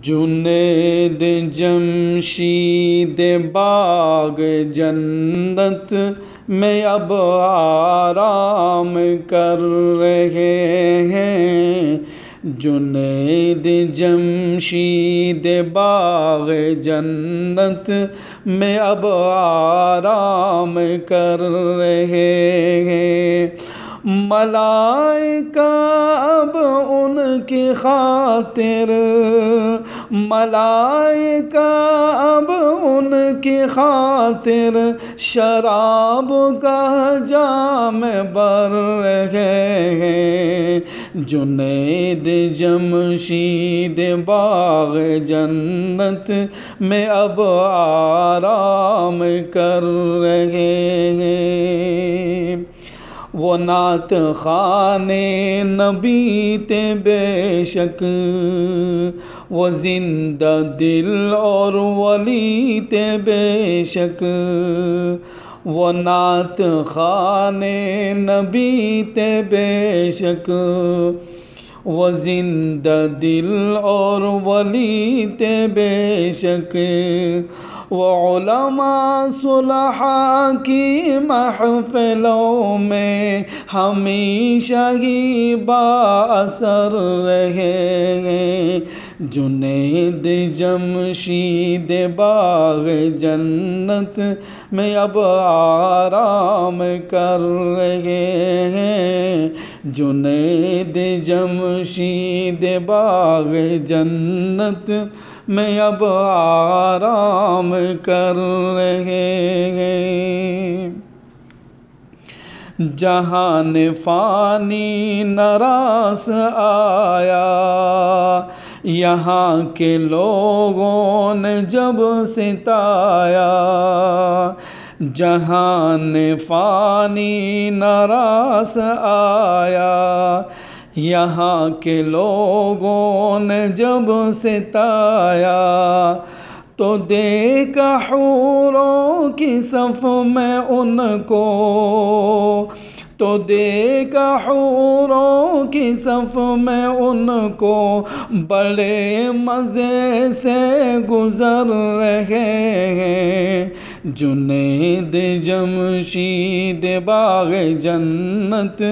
جنید جمشید باغ جنت میں اب آرام کر رہے ہیں، جنید جمشید باغ جنت میں اب آرام کر رہے ہیں، ملائکہ اب ان کی خاطر، ملائکہ اب ان کی خاطر شراب کا جام بھر رہے ہیں، جنید جمشید باغ جنت میں اب آرام کر رہے ہیں۔ وہ نعت خوان نبی تھے بے شک، وہ زندہ دل اور ولی تھے بے شک، وہ نعت خوان نبی تھے بے شک، وہ زندہ دل اور ولی تھے بے شک، وہ علماء صلحاء کی محفلوں میں ہمیشہ ہی بااثر رہے ہیں، جنید جمشید باغ جنت میں اب آرام کر رہے ہیں، جنید جمشید باغ جنت میں اب آرام کر رہے ہیں۔ جہان فانی نراس آیا، یہاں کے لوگوں نے جب ستایا، جہان فانی نراس آیا، یہاں کے لوگوں نے جب ستایا، تو دیکھا حوروں کی صف میں ان کو، تو دیکھا حوروں کی صف میں ان کو، بڑے مزے سے گزر رہے ہیں، جنید جمشید باغ جنت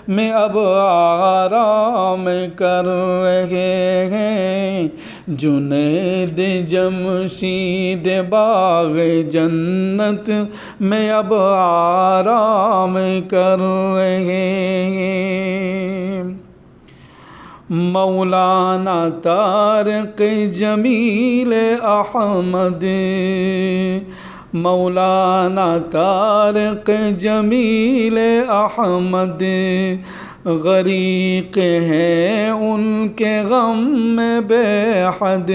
میں اب آرام کر رہے ہیں، جنید جمشید باغ جنت میں اب آرام کر رہے ہیں۔ مولانا طارق جمیل احمد، مولانا طارق جمیل احمد غریق ہیں ان کے غم میں بے حد،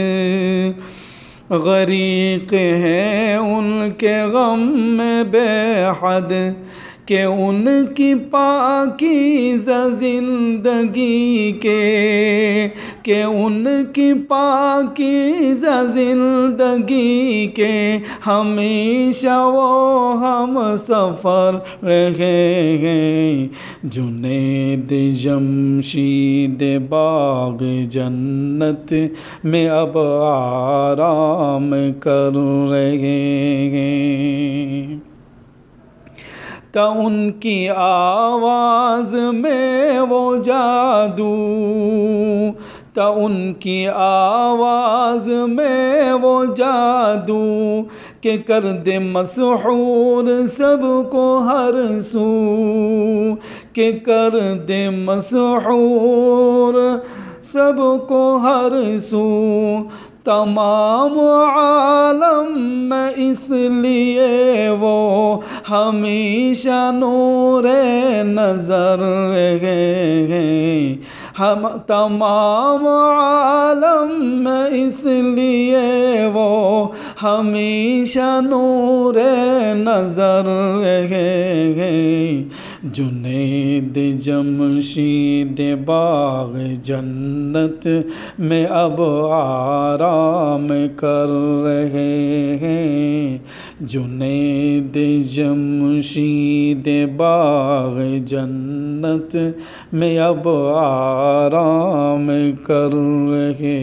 غریق ہیں ان کے غم میں بے حد، کہ ان کی پاکیزہ زندگی کے، کہ ان کی پاکیزہ زندگی کے ہمیشہ وہ ہم سفر رہے ہیں، جنید جمشید باغ جنت میں اب آرام کر رہے ہیں۔ تا ان کی آواز میں وہ جادو، تا ان کی آواز میں وہ جادو، کہ کر دے مسحور سب کو ہر سو، کہ کر دے مسحور سب کو ہر سو، تمام عالم میں اس لیے وہ ہمیشہ نور نظر رہے ہیں، ہم تمام عالم میں اس لیے وہ ہمیشہ نور نظر رہے ہیں، جنید جمشید باغ جنت میں اب آرام کر رہے ہیں، جنید جمشید باغ جنت میں اب آرام کر رہے